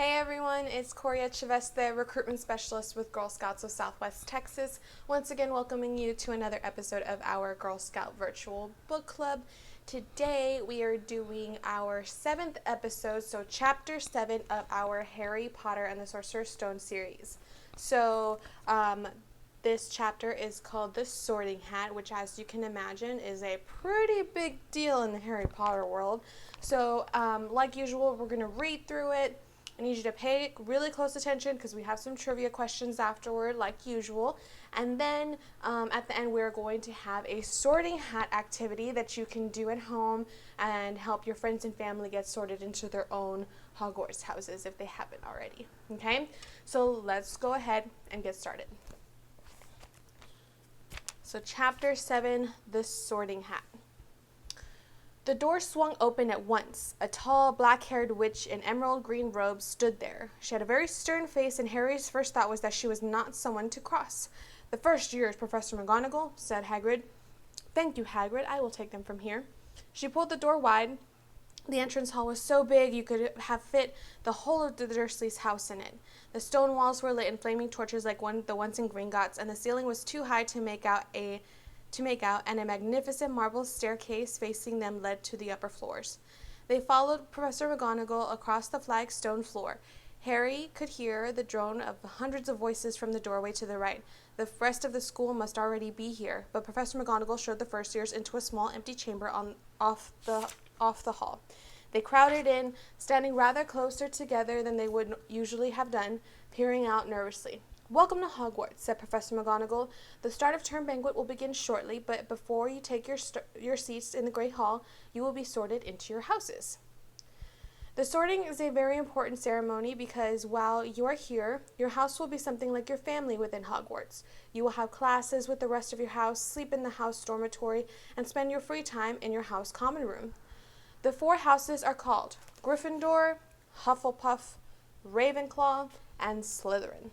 Hey everyone, it's Coria Chavez, recruitment specialist with Girl Scouts of Southwest Texas. Once again, welcoming you to another episode of our Girl Scout Virtual Book Club. Today we are doing our 7th episode, so chapter 7 of our Harry Potter and the Sorcerer's Stone series. This chapter is called The Sorting Hat, which, as you can imagine, is a pretty big deal in the Harry Potter world. So, like usual, we're going to read through it. I need you to pay really close attention because we have some trivia questions afterward, like usual. And then at the end, we're going to have a sorting hat activity that you can do at home and help your friends and family get sorted into their own Hogwarts houses if they haven't already. Okay? So let's go ahead and get started. So Chapter 7, The Sorting Hat. The door swung open at once. A tall, black-haired witch in emerald green robes stood there. She had a very stern face, and Harry's first thought was that she was not someone to cross. "The first years, Professor McGonagall," said Hagrid. "Thank you, Hagrid. I will take them from here." She pulled the door wide. The entrance hall was so big you could have fit the whole of the Dursleys' house in it. The stone walls were lit in flaming torches like the ones in Gringotts, and the ceiling was too high to make out, and a magnificent marble staircase facing them led to the upper floors. They followed Professor McGonagall across the flagstone floor. Harry could hear the drone of hundreds of voices from the doorway to the right. The rest of the school must already be here, but Professor McGonagall showed the first years into a small empty chamber off the hall. They crowded in, standing rather closer together than they would usually have done, peering out nervously. "Welcome to Hogwarts," said Professor McGonagall. "The start of term banquet will begin shortly, but before you take your seats in the Great Hall, you will be sorted into your houses." The sorting is a very important ceremony because while you are here, your house will be something like your family within Hogwarts. You will have classes with the rest of your house, sleep in the house dormitory, and spend your free time in your house common room. The 4 houses are called Gryffindor, Hufflepuff, Ravenclaw, and Slytherin.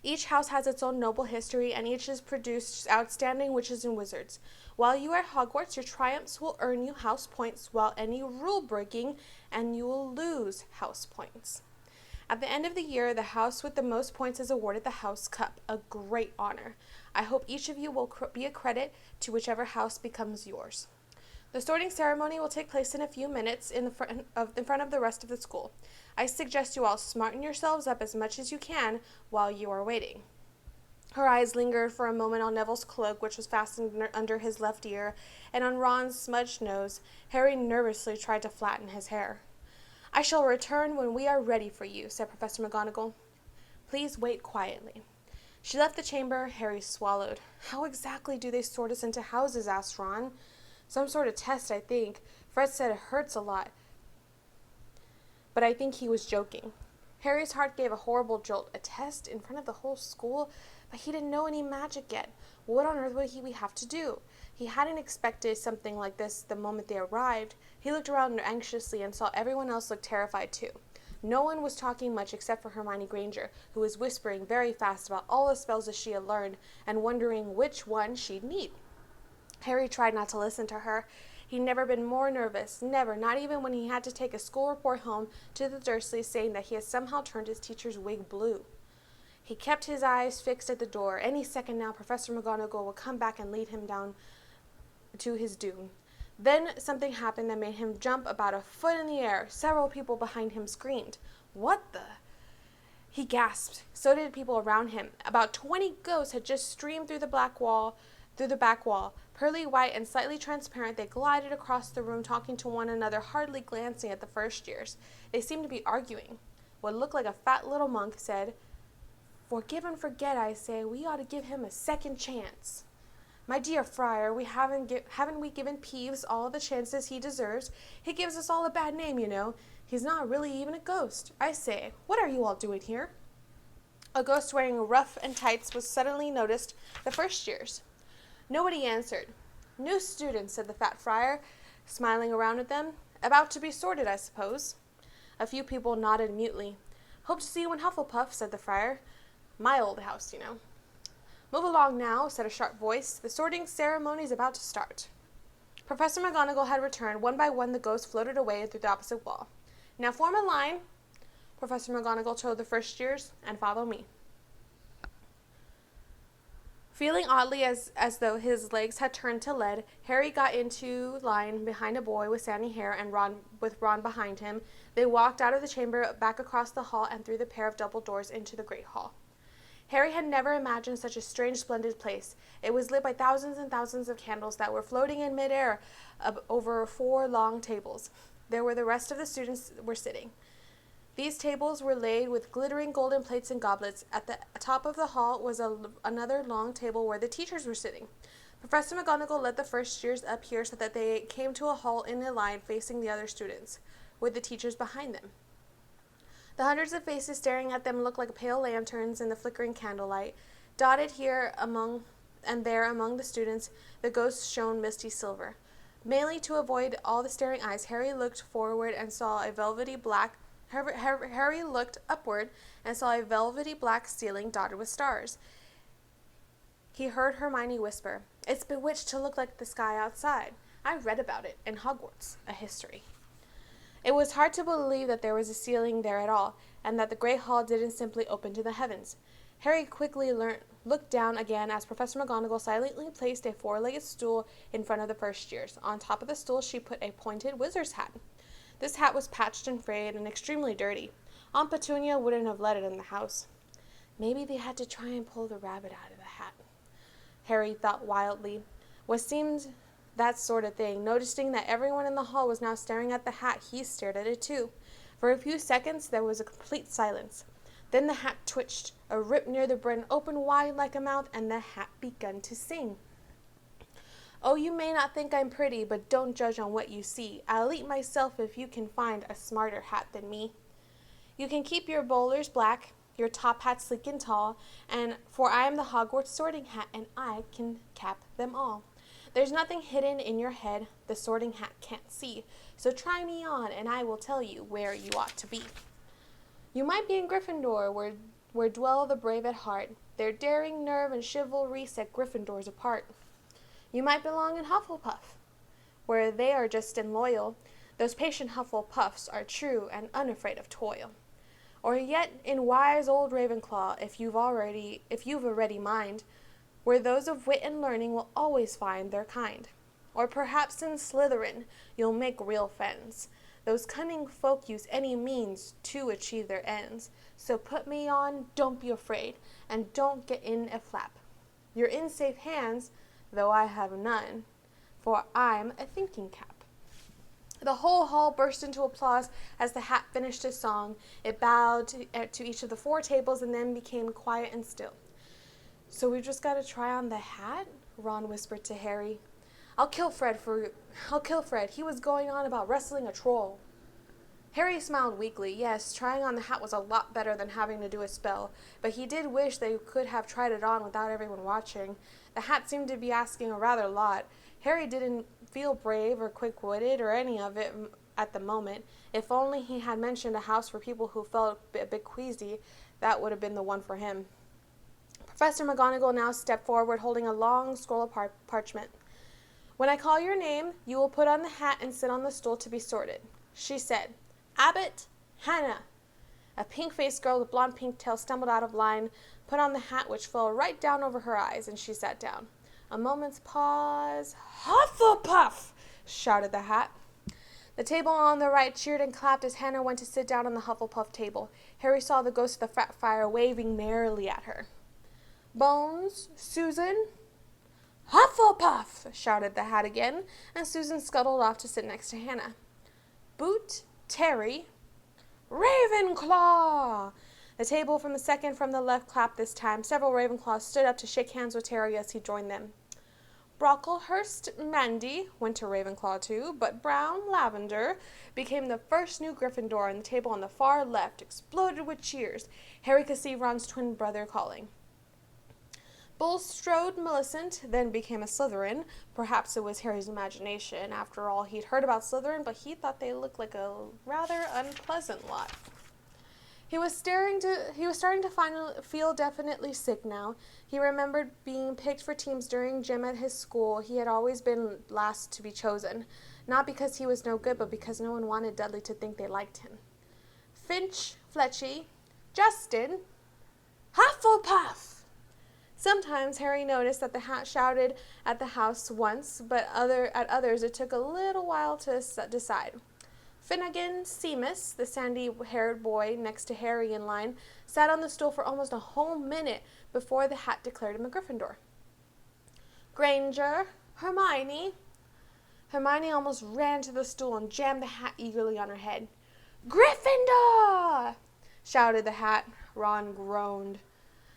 Each house has its own noble history, and each has produced outstanding witches and wizards. While you are at Hogwarts, your triumphs will earn you house points, while any rule breaking, and you will lose house points. At the end of the year, the house with the most points is awarded the House Cup, a great honor. I hope each of you will be a credit to whichever house becomes yours. The sorting ceremony will take place in a few minutes in front of the rest of the school. I suggest you all smarten yourselves up as much as you can while you are waiting. Her eyes lingered for a moment on Neville's cloak, which was fastened under his left ear, and on Ron's smudged nose. Harry nervously tried to flatten his hair. "I shall return when we are ready for you," said Professor McGonagall. "Please wait quietly." She left the chamber. Harry swallowed. "How exactly do they sort us into houses?" asked Ron. "Some sort of test, I think. Fred said it hurts a lot." But I think he was joking. Harry's heart gave a horrible jolt. A test in front of the whole school? But he didn't know any magic yet. What on earth would he have to do? He hadn't expected something like this the moment they arrived. He looked around anxiously and saw everyone else look terrified too. No one was talking much except for Hermione Granger, who was whispering very fast about all the spells that she had learned and wondering which one she'd need. Harry tried not to listen to her. He'd never been more nervous, never, not even when he had to take a school report home to the Dursleys saying that he had somehow turned his teacher's wig blue. He kept his eyes fixed at the door. Any second now, Professor McGonagall would come back and lead him down to his doom. Then something happened that made him jump about a foot in the air. Several people behind him screamed. "What the?" He gasped. So did people around him. About 20 ghosts had just streamed through the back wall. Pearly white and slightly transparent, they glided across the room, talking to one another, hardly glancing at the first years. They seemed to be arguing. What looked like a fat little monk said, "Forgive and forget, I say. We ought to give him a second chance." "My dear Friar, haven't we given Peeves all the chances he deserves? He gives us all a bad name, you know. He's not really even a ghost. I say, what are you all doing here?" A ghost wearing a ruff and tights was suddenly noticed the first years. Nobody answered. "New students," said the fat friar, smiling around at them. "About to be sorted, I suppose." A few people nodded mutely. "Hope to see you in Hufflepuff," said the friar. "My old house, you know." "Move along now," said a sharp voice. "The sorting ceremony is about to start." Professor McGonagall had returned. One by one the ghosts floated away through the opposite wall. "Now form a line." Professor McGonagall told the first years, and follow me. Feeling oddly as though his legs had turned to lead, Harry got into line behind a boy with sandy hair and Ron behind him. They walked out of the chamber, back across the hall, and through the pair of double doors into the great hall. Harry had never imagined such a strange, splendid place. It was lit by thousands and thousands of candles that were floating in midair over 4 long tables. There where the rest of the students were sitting. These tables were laid with glittering golden plates and goblets. At the top of the hall was another long table where the teachers were sitting. Professor McGonagall led the first years up here so that they came to a hall in a line facing the other students, with the teachers behind them. The hundreds of faces staring at them looked like pale lanterns in the flickering candlelight. Dotted here and there among the students, the ghosts shone misty silver. Mainly to avoid all the staring eyes, Harry looked upward and saw a velvety black ceiling dotted with stars. He heard Hermione whisper, "It's bewitched to look like the sky outside. I read about it in Hogwarts, a history." It was hard to believe that there was a ceiling there at all, and that the great hall didn't simply open to the heavens. Harry quickly looked down again as Professor McGonagall silently placed a 4-legged stool in front of the first years. On top of the stool she put a pointed wizard's hat. This hat was patched and frayed and extremely dirty. Aunt Petunia wouldn't have let it in the house. Maybe they had to try and pull the rabbit out of the hat, Harry thought wildly. What seemed that sort of thing. Noticing that everyone in the hall was now staring at the hat, he stared at it too. For a few seconds there was a complete silence. Then the hat twitched. A rip near the brim opened wide like a mouth, and the hat began to sing. "Oh, you may not think I'm pretty, but don't judge on what you see. I'll eat myself if you can find a smarter hat than me. You can keep your bowlers black, your top hat sleek and tall, and for I am the Hogwarts sorting hat, and I can cap them all. There's nothing hidden in your head the sorting hat can't see, so try me on, and I will tell you where you ought to be. You might be in Gryffindor, where dwell the brave at heart. Their daring nerve and chivalry set Gryffindors apart. You might belong in Hufflepuff, where they are just and loyal. Those patient Hufflepuffs are true and unafraid of toil. Or yet in wise old Ravenclaw, if you've a ready mind, where those of wit and learning will always find their kind. Or perhaps in Slytherin you'll make real friends. Those cunning folk use any means to achieve their ends. So put me on, don't be afraid, and don't get in a flap. You're in safe hands, though I have none, for I'm a thinking cap." The whole hall burst into applause as the hat finished his song. It bowed to each of the 4 tables and then became quiet and still. "So we've just got to try on the hat?" Ron whispered to Harry. I'll kill Fred. He was going on about wrestling a troll." Harry smiled weakly. Yes, trying on the hat was a lot better than having to do a spell, but he did wish they could have tried it on without everyone watching. The hat seemed to be asking a rather lot. Harry didn't feel brave or quick-witted or any of it at the moment. If only he had mentioned a house for people who felt a bit queasy, that would have been the one for him. Professor McGonagall now stepped forward holding a long scroll of parchment. "When I call your name, you will put on the hat and sit on the stool to be sorted," she said. "Abbott, Hannah." A pink-faced girl with blonde pigtails stumbled out of line, put on the hat, which fell right down over her eyes, and she sat down. A moment's pause. "Hufflepuff!" shouted the hat. The table on the right cheered and clapped as Hannah went to sit down on the Hufflepuff table. Harry saw the ghost of the fat friar waving merrily at her. "Bones, Susan?" "Hufflepuff!" shouted the hat again, and Susan scuttled off to sit next to Hannah. "Boot, Terry?" "Ravenclaw!" The table from the left clapped this time. Several Ravenclaws stood up to shake hands with Terry as he joined them. "Brocklehurst Mandy" went to Ravenclaw too, but Brown Lavender became the first new Gryffindor, and the table on the far left exploded with cheers. Harry could see Ron's twin brother calling. Bulstrode Millicent then became a Slytherin. Perhaps it was Harry's imagination. After all, he'd heard about Slytherin, but he thought they looked like a rather unpleasant lot. He was starting to feel definitely sick now. He remembered being picked for teams during gym at his school. He had always been last to be chosen, not because he was no good, but because no one wanted Dudley to think they liked him. Finch, Fletchy, Justin, Hufflepuff. Sometimes Harry noticed that the hat shouted at the house once, but at others it took a little while to decide. Finnegan Seamus, the sandy-haired boy next to Harry in line, sat on the stool for almost a whole minute before the hat declared him a Gryffindor. Granger, Hermione. Hermione almost ran to the stool and jammed the hat eagerly on her head. Gryffindor! Shouted the hat. Ron groaned.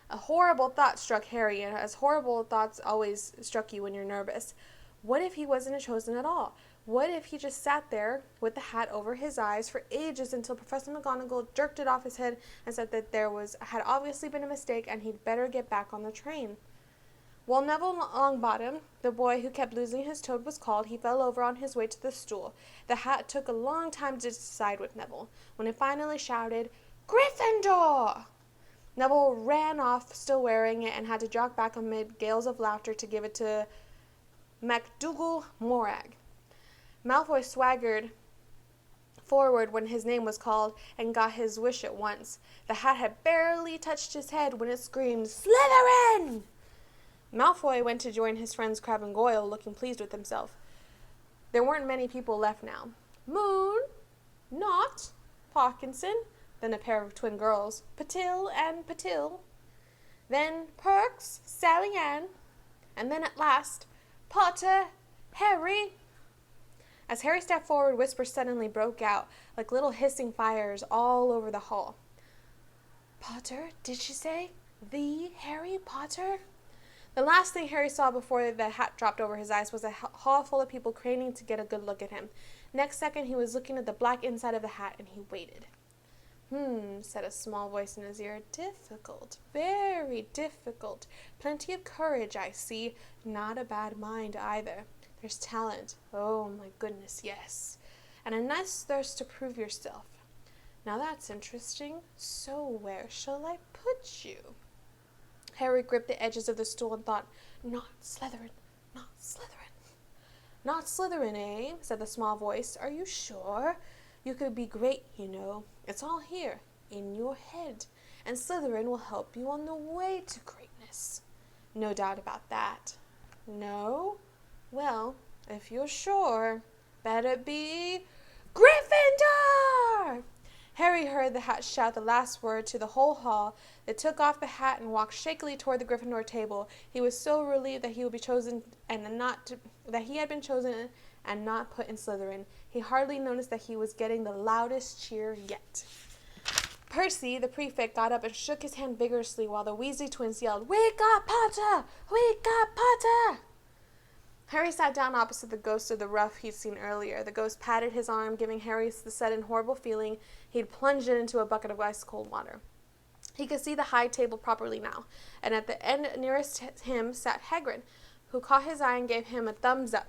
A horrible thought struck Harry, and as horrible thoughts always struck you when you're nervous. What if he wasn't chosen at all? What if he just sat there with the hat over his eyes for ages until Professor McGonagall jerked it off his head and said that had obviously been a mistake and he'd better get back on the train? While Neville Longbottom, the boy who kept losing his toad, was called, he fell over on his way to the stool. The hat took a long time to decide with Neville. When it finally shouted, Gryffindor! Neville ran off, still wearing it, and had to jog back amid gales of laughter to give it to MacDougal Morag. Malfoy swaggered forward when his name was called and got his wish at once. The hat had barely touched his head when it screamed, Slytherin! Malfoy went to join his friends Crabbe and Goyle, looking pleased with himself. There weren't many people left now. Moon, Nott, Parkinson, then a pair of twin girls, Patil and Patil, then Perks, Sally Ann, and then at last, Potter, Harry. As Harry stepped forward, whispers suddenly broke out, like little hissing fires all over the hall. Potter, did she say? The Harry Potter? The last thing Harry saw before the hat dropped over his eyes was a hall full of people craning to get a good look at him. Next second, he was looking at the black inside of the hat, and he waited. Said a small voice in his ear. Difficult, very difficult. Plenty of courage, I see. Not a bad mind, either. There's talent. Oh, my goodness, yes. And a nice thirst to prove yourself. Now that's interesting. So where shall I put you? Harry gripped the edges of the stool and thought, Not Slytherin, not Slytherin. Not Slytherin, eh? Said the small voice. Are you sure? You could be great, you know. It's all here, in your head, and Slytherin will help you on the way to greatness. No doubt about that. No? Well, if you're sure, better be Gryffindor! Harry heard the hat shout the last word to the whole hall. They took off the hat and walked shakily toward the Gryffindor table. He was so relieved that he would be chosen that he had been chosen and not put in Slytherin. He hardly noticed that he was getting the loudest cheer yet. Percy, the prefect, got up and shook his hand vigorously while the Weasley twins yelled, We got Potter! We got Potter! Harry sat down opposite the ghost of the rough he'd seen earlier. The ghost patted his arm, giving Harry the sudden horrible feeling he'd plunged it into a bucket of ice-cold water. He could see the high table properly now, and at the end nearest him sat Hagrid, who caught his eye and gave him a thumbs up.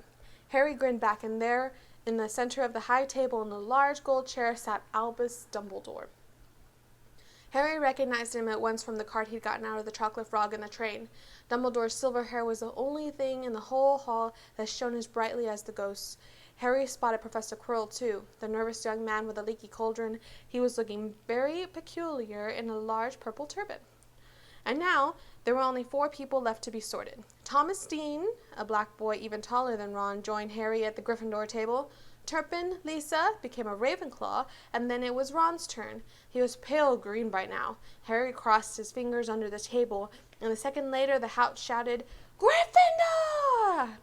Harry grinned back, and there, in the center of the high table in a large gold chair, sat Albus Dumbledore. Harry recognized him at once from the cart he'd gotten out of the chocolate frog in the train. Dumbledore's silver hair was the only thing in the whole hall that shone as brightly as the ghost's. Harry spotted Professor Quirrell, too, the nervous young man with a leaky cauldron. He was looking very peculiar in a large purple turban. And now, there were only 4 people left to be sorted. Thomas Dean, a black boy even taller than Ron, joined Harry at the Gryffindor table. Turpin Lisa became a Ravenclaw, and then it was Ron's turn. He was pale green by now. Harry crossed his fingers under the table, and a second later the house shouted, Gryffindor!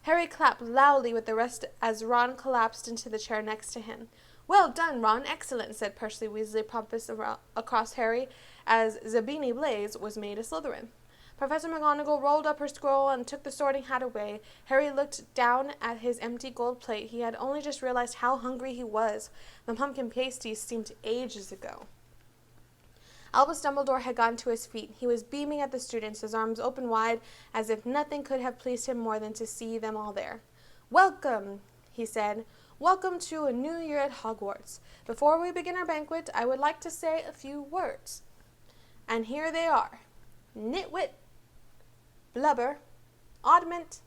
Harry clapped loudly with the rest as Ron collapsed into the chair next to him. Well done, Ron, excellent, said Percy Weasley pompous across Harry, as Zabini Blaze was made a Slytherin. Professor McGonagall rolled up her scroll and took the sorting hat away. Harry looked down at his empty gold plate. He had only just realized how hungry he was. The pumpkin pasties seemed ages ago. Albus Dumbledore had gotten to his feet. He was beaming at the students, his arms open wide, as if nothing could have pleased him more than to see them all there. Welcome, he said. Welcome to a new year at Hogwarts. Before we begin our banquet, I would like to say a few words. And here they are. Nitwit, blubber, oddment,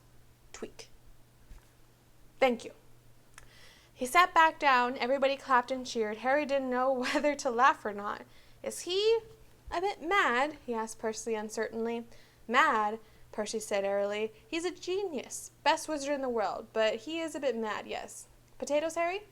tweak. Thank you. He sat back down. Everybody clapped and cheered. Harry didn't know whether to laugh or not. Is he a bit mad? He asked Percy uncertainly. Mad? Percy said airily. He's a genius. Best wizard in the world. But he is a bit mad, yes. Potatoes, Harry?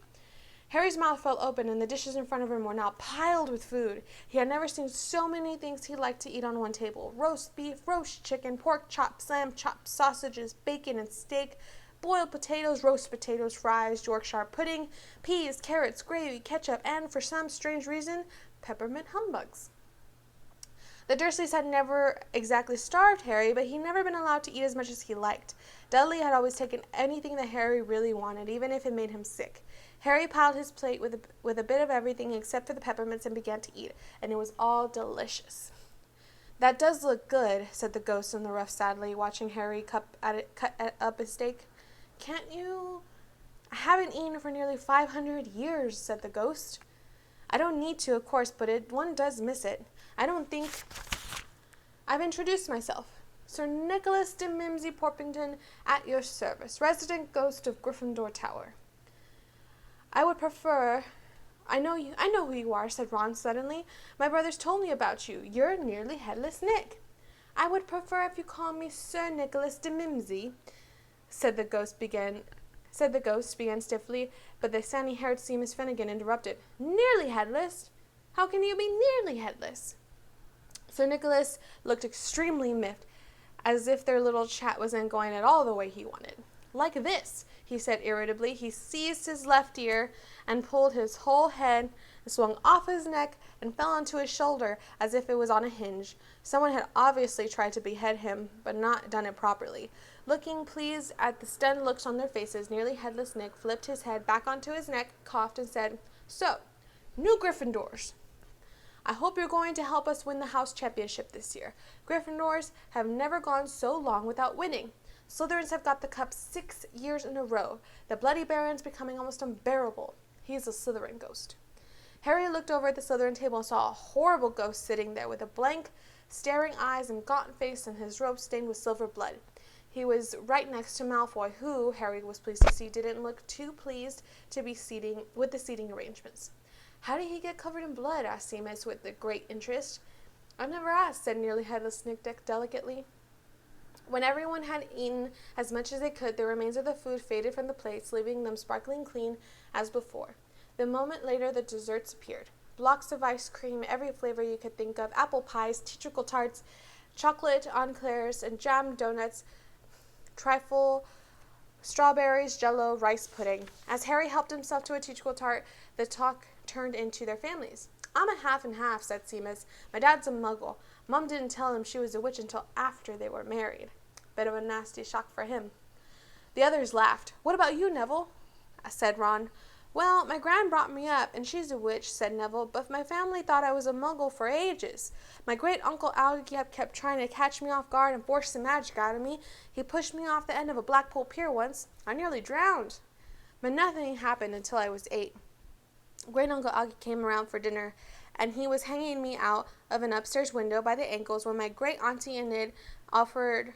Harry's mouth fell open, and the dishes in front of him were now piled with food. He had never seen so many things he liked to eat on one table. Roast beef, roast chicken, pork chops, lamb chops, sausages, bacon and steak, boiled potatoes, roast potatoes, fries, Yorkshire pudding, peas, carrots, gravy, ketchup, and, for some strange reason, peppermint humbugs. The Dursleys had never exactly starved Harry, but he'd never been allowed to eat as much as he liked. Dudley had always taken anything that Harry really wanted, even if it made him sick. Harry piled his plate with a bit of everything except for the peppermints and began to eat, and it was all delicious. That does look good, said the ghost in the rough sadly, watching Harry cut up his steak. Can't you? I haven't eaten for nearly 500 years, said the ghost. I don't need to, of course, but one does miss it. I don't think I've introduced myself. Sir Nicholas de Mimsy Porpington, at your service, resident ghost of Gryffindor Tower. I would prefer... I know who you are, said Ron suddenly. My brothers told me about you. You're nearly Headless Nick. I would prefer if you call me Sir Nicholas de Mimsy, said the ghost began stiffly, but the sandy-haired Seamus Finnegan interrupted. Nearly headless? How can you be nearly headless? Sir Nicholas looked extremely miffed, as if their little chat wasn't going at all the way he wanted. Like this, he said irritably. He seized his left ear and pulled his whole head, swung off his neck, and fell onto his shoulder as if it was on a hinge. Someone had obviously tried to behead him, but not done it properly. Looking pleased at the stunned looks on their faces, nearly headless Nick flipped his head back onto his neck, coughed, and said, So, new Gryffindors. I hope you're going to help us win the house championship this year. Gryffindors have never gone so long without winning. Slytherins have got the cup 6 years in a row. The Bloody Baron's becoming almost unbearable. He's a Slytherin ghost. Harry looked over at the Slytherin table and saw a horrible ghost sitting there with a blank, staring eyes and gaunt face and his robe stained with silver blood. He was right next to Malfoy, who, Harry was pleased to see, didn't look too pleased to be with the seating arrangements. How did he get covered in blood? Asked Seamus with great interest. I've never asked, said nearly headless Nick delicately. When everyone had eaten as much as they could, the remains of the food faded from the plates, leaving them sparkling clean as before. The moment later, the desserts appeared. Blocks of ice cream, every flavor you could think of, apple pies, treacle tarts, chocolate eclairs, and jam donuts, trifle, strawberries, jello, rice pudding. As Harry helped himself to a treacle tart, the talk turned into their families. I'm a half and half, said Seamus. My dad's a muggle. Mom didn't tell him she was a witch until after they were married. Bit of a nasty shock for him. The others laughed. What about you, Neville? Said Ron. Well, my gran brought me up, and she's a witch, said Neville, but my family thought I was a muggle for ages. My great-uncle Algyab kept trying to catch me off guard and force some magic out of me. He pushed me off the end of a Blackpool pier once. I nearly drowned. But nothing happened until I was 8. Great-uncle Augie came around for dinner, and he was hanging me out of an upstairs window by the ankles when my great-auntie Enid offered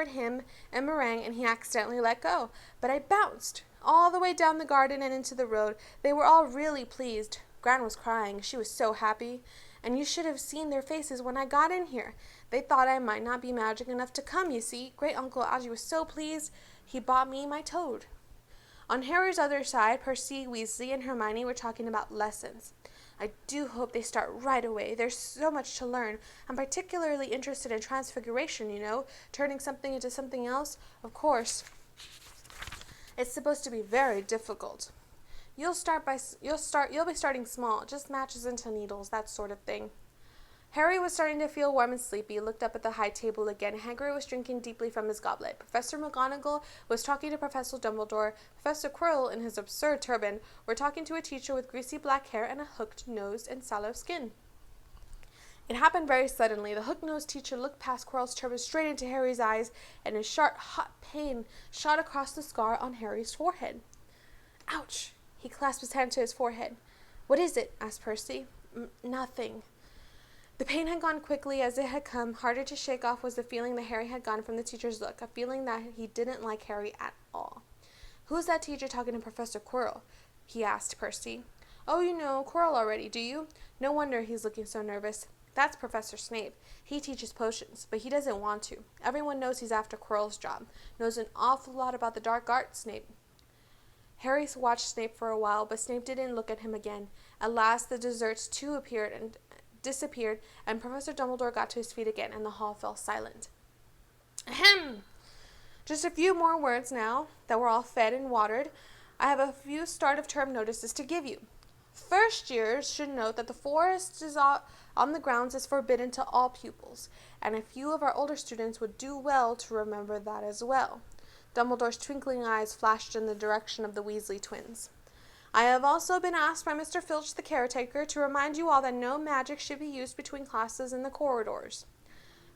him a meringue, and he accidentally let go. But I bounced all the way down the garden and into the road. They were all really pleased. Gran was crying. She was so happy. And you should have seen their faces when I got in here. They thought I might not be magic enough to come, you see. Great-uncle Augie was so pleased, he bought me my toad. On Harry's other side, Percy, Weasley, and Hermione were talking about lessons. I do hope they start right away. There's so much to learn. I'm particularly interested in transfiguration, turning something into something else. Of course, it's supposed to be very difficult. You'll be starting small, just matches into needles, that sort of thing. Harry was starting to feel warm and sleepy. He looked up at the high table again. Hagrid was drinking deeply from his goblet. Professor McGonagall was talking to Professor Dumbledore. Professor Quirrell, in his absurd turban, were talking to a teacher with greasy black hair and a hooked nose and sallow skin. It happened very suddenly. The hook-nosed teacher looked past Quirrell's turban straight into Harry's eyes, and a sharp, hot pain shot across the scar on Harry's forehead. Ouch! He clasped his hand to his forehead. What is it? Asked Percy. Nothing. The pain had gone quickly as it had come. Harder to shake off was the feeling that Harry had gotten from the teacher's look, a feeling that he didn't like Harry at all. "Who's that teacher talking to Professor Quirrell?" he asked Percy. "Oh, you know Quirrell already, do you? No wonder he's looking so nervous. That's Professor Snape. He teaches potions, but he doesn't want to. Everyone knows he's after Quirrell's job. Knows an awful lot about the dark arts, Snape." Harry watched Snape for a while, but Snape didn't look at him again. At last the desserts too disappeared, and Professor Dumbledore got to his feet again, and the hall fell silent. Ahem! Just a few more words now that we're all fed and watered. I have a few start of term notices to give you. First years should note that the forest on the grounds is forbidden to all pupils, and a few of our older students would do well to remember that as well. Dumbledore's twinkling eyes flashed in the direction of the Weasley twins. I have also been asked by Mr. Filch, the caretaker, to remind you all that no magic should be used between classes in the corridors.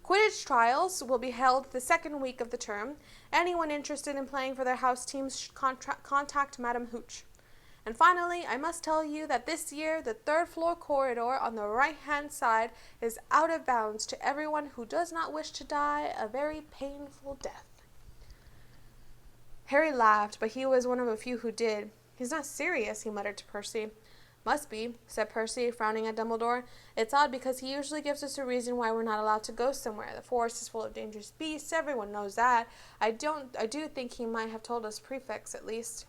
Quidditch trials will be held the second week of the term. Anyone interested in playing for their house teams should contact Madam Hooch. And finally, I must tell you that this year, the third-floor corridor on the right-hand side is out of bounds to everyone who does not wish to die a very painful death. Harry laughed, but he was one of a few who did. "He's not serious," he muttered to Percy. "Must be," said Percy, frowning at Dumbledore. "It's odd because he usually gives us a reason why we're not allowed to go somewhere. The forest is full of dangerous beasts. Everyone knows that. I do think he might have told us prefects at least.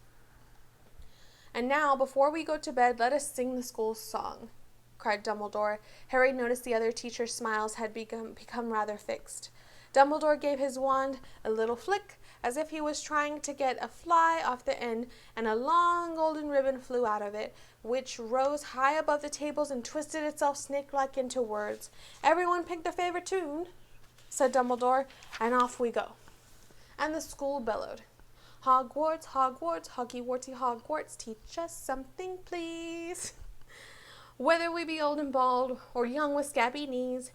And now, before we go to bed, let us sing the school song," cried Dumbledore. Harry noticed the other teachers' smiles had become rather fixed. Dumbledore gave his wand a little flick, as if he was trying to get a fly off the end, and a long golden ribbon flew out of it, which rose high above the tables and twisted itself snake-like into words. "Everyone pick their favorite tune," said Dumbledore, "and off we go." And the school bellowed, "Hogwarts, Hogwarts, Hoggy-Warty Hogwarts, teach us something, please." Whether we be old and bald, or young with scabby knees,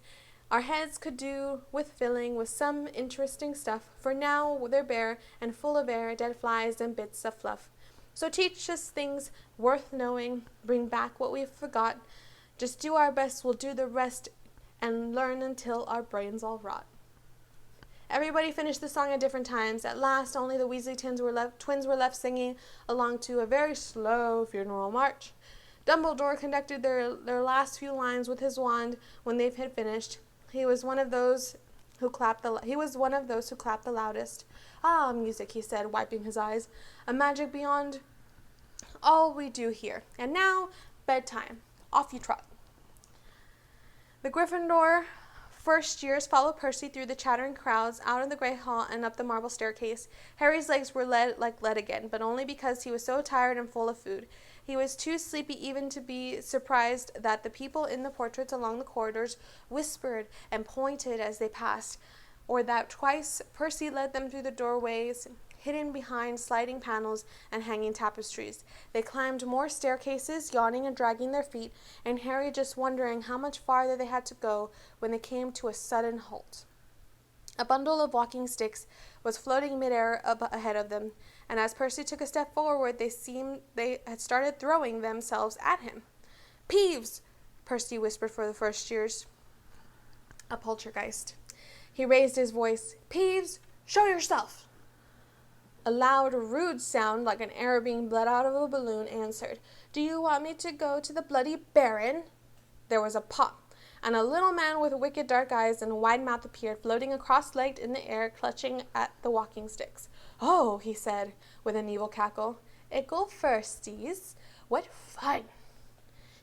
our heads could do with filling with some interesting stuff, for now they're bare and full of air, dead flies and bits of fluff. So teach us things worth knowing, bring back what we've forgot. Just do our best, we'll do the rest, and learn until our brains all rot. Everybody finished the song at different times. At last, only the Weasley twins were left singing along to a very slow funeral march. Dumbledore conducted their last few lines with his wand. When they had finished, he was one of those who clapped the loudest. "Ah, music," he said, wiping his eyes, "a magic beyond all we do here. And now, bedtime. Off you trot." The Gryffindor first years followed Percy through the chattering crowds, out of the great hall, and up the marble staircase. Harry's legs were like lead again, but only because he was so tired and full of food. He was too sleepy even to be surprised that the people in the portraits along the corridors whispered and pointed as they passed, or that twice Percy led them through the doorways hidden behind sliding panels and hanging tapestries. They climbed more staircases, yawning and dragging their feet, and Harry just wondering how much farther they had to go when they came to a sudden halt. A bundle of walking sticks was floating midair up ahead of them, and as Percy took a step forward, they had started throwing themselves at him. "Peeves!" Percy whispered for the first years. A poltergeist. He raised his voice. "Peeves, show yourself!" A loud, rude sound, like an air being bled out of a balloon, answered, "Do you want me to go to the Bloody Baron?" There was a pop, and a little man with wicked dark eyes and a wide mouth appeared, floating cross-legged in the air, clutching at the walking sticks. "Oh," he said, with an evil cackle, "ickle firsties, what fun!"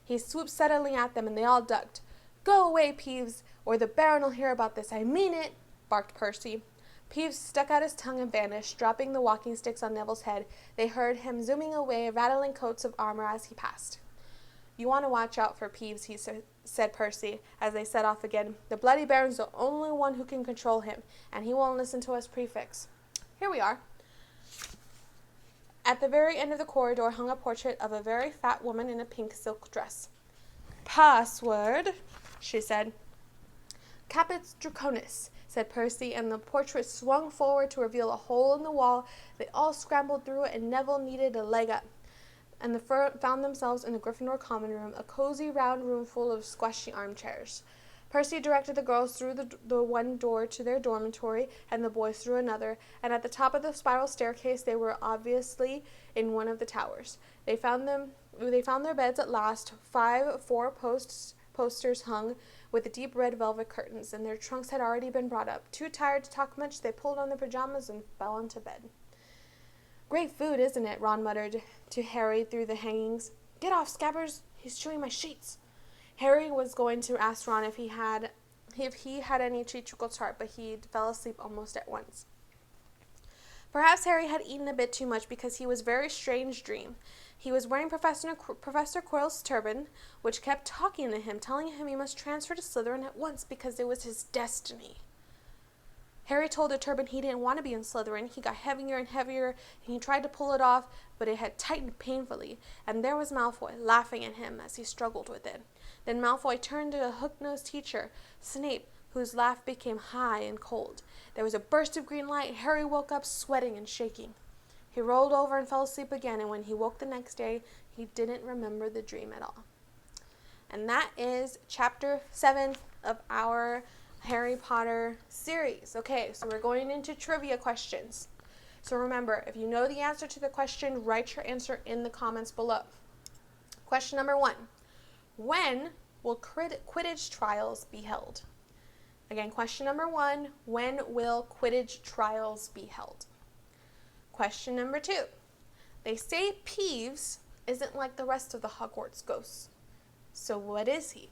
He swooped suddenly at them, and they all ducked. "Go away, Peeves, or the Baron'll hear about this. I mean it," barked Percy. Peeves stuck out his tongue and vanished, dropping the walking sticks on Neville's head. They heard him zooming away, rattling coats of armor as he passed. "You want to watch out for Peeves," said Percy, as they set off again. "The Bloody Baron's the only one who can control him, and he won't listen to us prefects. Here we are." At the very end of the corridor hung a portrait of a very fat woman in a pink silk dress. "Password," she said. "Caput Draconis," said Percy, and the portrait swung forward to reveal a hole in the wall. They all scrambled through it, and Neville needed a leg up, and found themselves in the Gryffindor common room, a cozy round room full of squashy armchairs. Percy directed the girls through the one door to their dormitory and the boys through another, and at the top of the spiral staircase they were obviously in one of the towers. They found their beds at last, 5 four-posters hung with the deep red velvet curtains, and their trunks had already been brought up. Too tired to talk much, they pulled on their pajamas and fell into bed. "Great food, isn't it?" Ron muttered to Harry through the hangings. "Get off, Scabbers! He's chewing my sheets." Harry was going to ask Ron if he had any treacle tart, but he fell asleep almost at once. Perhaps Harry had eaten a bit too much because he was a very strange dream. He was wearing Professor Quirrell's turban, which kept talking to him, telling him he must transfer to Slytherin at once because it was his destiny. Harry told the turban he didn't want to be in Slytherin. He got heavier and heavier, and he tried to pull it off, but it had tightened painfully, and there was Malfoy, laughing at him as he struggled with it. Then Malfoy turned to a hook-nosed teacher, Snape, whose laugh became high and cold. There was a burst of green light. Harry woke up, sweating and shaking. He rolled over and fell asleep again, and when he woke the next day, he didn't remember the dream at all. And that is Chapter 7 of our Harry Potter series. Okay, so we're going into trivia questions. So remember, if you know the answer to the question, write your answer in the comments below. Question number 1. When will Quidditch trials be held? Again, question number 1. When will Quidditch trials be held? Question number 2. They say Peeves isn't like the rest of the Hogwarts ghosts. So what is he?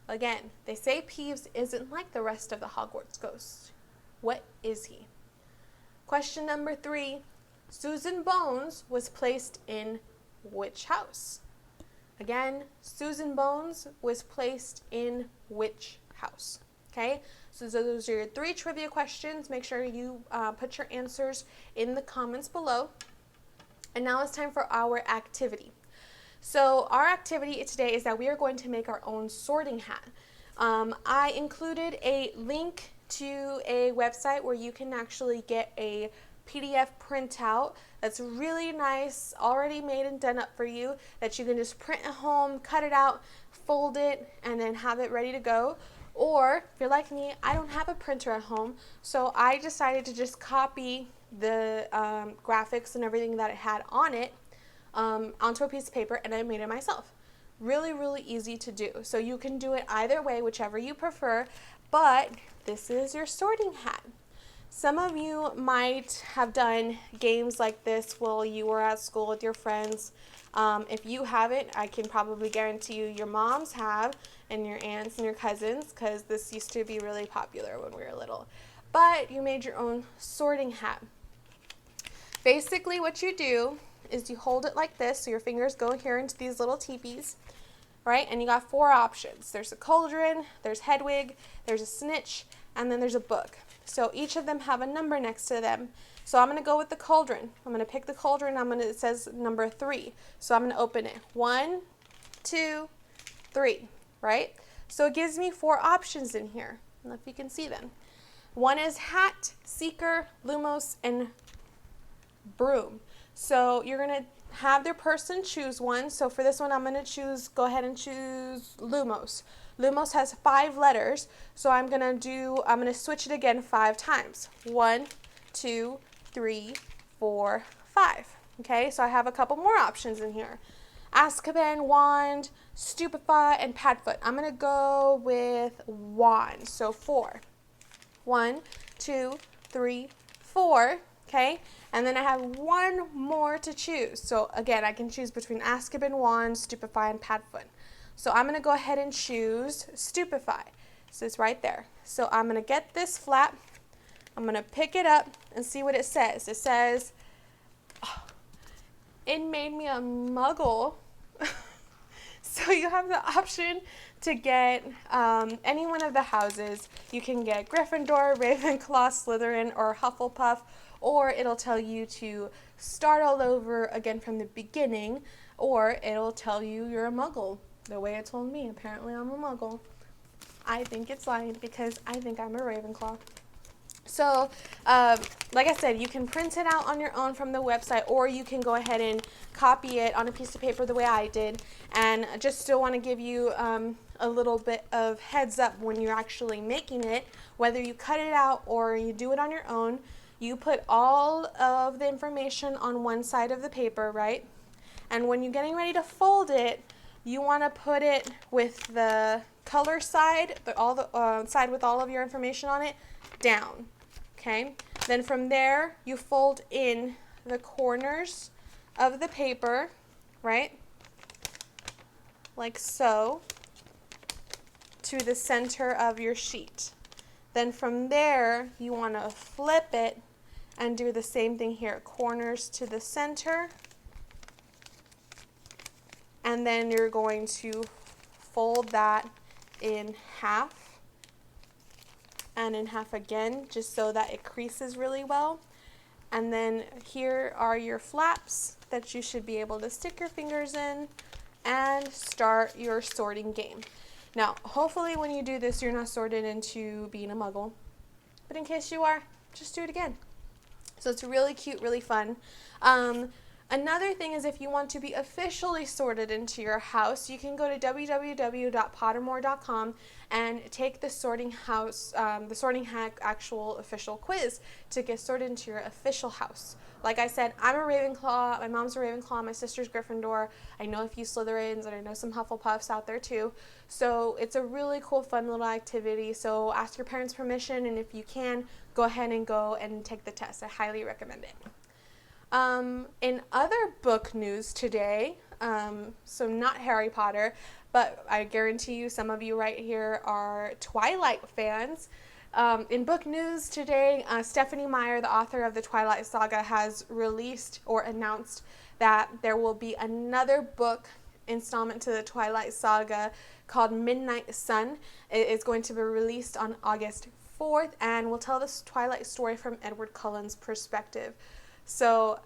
Again, they say Peeves isn't like the rest of the Hogwarts ghosts. What is he? Question number 3. Susan Bones was placed in which house? Again, Susan Bones was placed in which house? Okay, so those are your 3 trivia questions. Make sure you put your answers in the comments below. And now it's time for our activity. So our activity today is that we are going to make our own sorting hat. I included a link to a website where you can actually get a PDF printout that's really nice, already made and done up for you, that you can just print at home, cut it out, fold it, and then have it ready to go. Or if you're like me, I don't have a printer at home, so I decided to just copy the graphics and everything that it had on it onto a piece of paper, and I made it myself. Really, really easy to do. So you can do it either way, whichever you prefer, but this is your sorting hat. Some of you might have done games like this while you were at school with your friends. If you haven't, I can probably guarantee you your moms have, and your aunts and your cousins, because this used to be really popular when we were little. But you made your own sorting hat. Basically what you do is you hold it like this, so your fingers go here into these little teepees, right? And you got 4 options. There's a cauldron, there's Hedwig, there's a snitch, and then there's a book. So each of them have a number next to them. So I'm going to go with the cauldron. I'm going to pick the cauldron. It says number 3. So I'm going to open it. 1, 2, 3, right? So it gives me 4 options in here. I don't know if you can see them. One is hat, seeker, lumos, and broom. So you're going to have their person choose one. So for this one, I'm going to go ahead and choose lumos. Lumos has 5 letters, so I'm going to switch it again 5 times. 1, 2, 3, 4, 5. Okay, so I have a couple more options in here. Azkaban, wand, stupefy, and padfoot. I'm going to go with wand, so 4. 1, 2, 3, 4. Okay, and then I have 1 more to choose. So again, I can choose between Azkaban, wand, stupefy, and padfoot. So I'm going to go ahead and choose stupefy. So it's right there. So I'm going to get this flap. I'm going to pick it up and see what it says. It says, oh, it made me a muggle. So you have the option to get any one of the houses. You can get Gryffindor, Ravenclaw, Slytherin, or Hufflepuff, or it'll tell you to start all over again from the beginning, or it'll tell you you're a muggle. The way it told me, apparently I'm a muggle. I think it's lying because I think I'm a Ravenclaw. So, like I said, you can print it out on your own from the website, or you can go ahead and copy it on a piece of paper the way I did. And I just still want to give you a little bit of heads up when you're actually making it, whether you cut it out or you do it on your own. You put all of the information on one side of the paper, right? And when you're getting ready to fold it, you want to put it with the color side, side with all of your information on it, down. Okay? Then from there, you fold in the corners of the paper, right? Like so, to the center of your sheet. Then from there, you want to flip it and do the same thing here, corners to the center. And then you're going to fold that in half and in half again, just so that it creases really well. And then here are your flaps that you should be able to stick your fingers in and start your sorting game. Now, hopefully when you do this, you're not sorted into being a muggle. But in case you are, just do it again. So it's really cute, really fun. Another thing is, if you want to be officially sorted into your house, you can go to www.pottermore.com and take the Sorting Hack actual official quiz to get sorted into your official house. Like I said, I'm a Ravenclaw, my mom's a Ravenclaw, my sister's Gryffindor, I know a few Slytherins, and I know some Hufflepuffs out there too. So it's a really cool, fun little activity. So ask your parents' permission, and if you can, go ahead and go and take the test. I highly recommend it. In other book news today, so not Harry Potter, but I guarantee you some of you right here are Twilight fans. In book news today, Stephanie Meyer, the author of the Twilight saga, has released or announced that there will be another book installment to the Twilight saga called Midnight Sun. It is going to be released on August 4th and will tell this Twilight story from Edward Cullen's perspective. So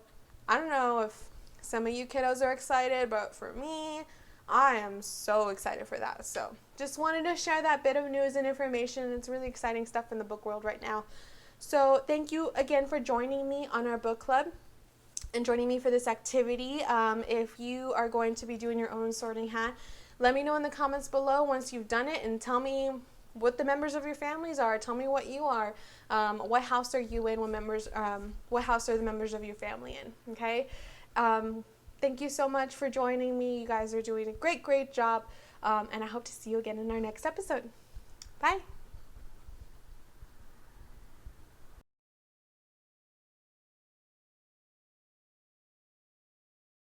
I don't know if some of you kiddos are excited, but for me, I am so excited for that. So just wanted to share that bit of news and information. It's really exciting stuff in the book world right now. So thank you again for joining me on our book club and joining me for this activity. If you are going to be doing your own sorting hat, let me know in the comments below once you've done it, and tell me what the members of your families are. Tell me what you are. What house are you in? What house are the members of your family in? Okay. Thank you so much for joining me. You guys are doing a great, great job. And I hope to see you again in our next episode. Bye.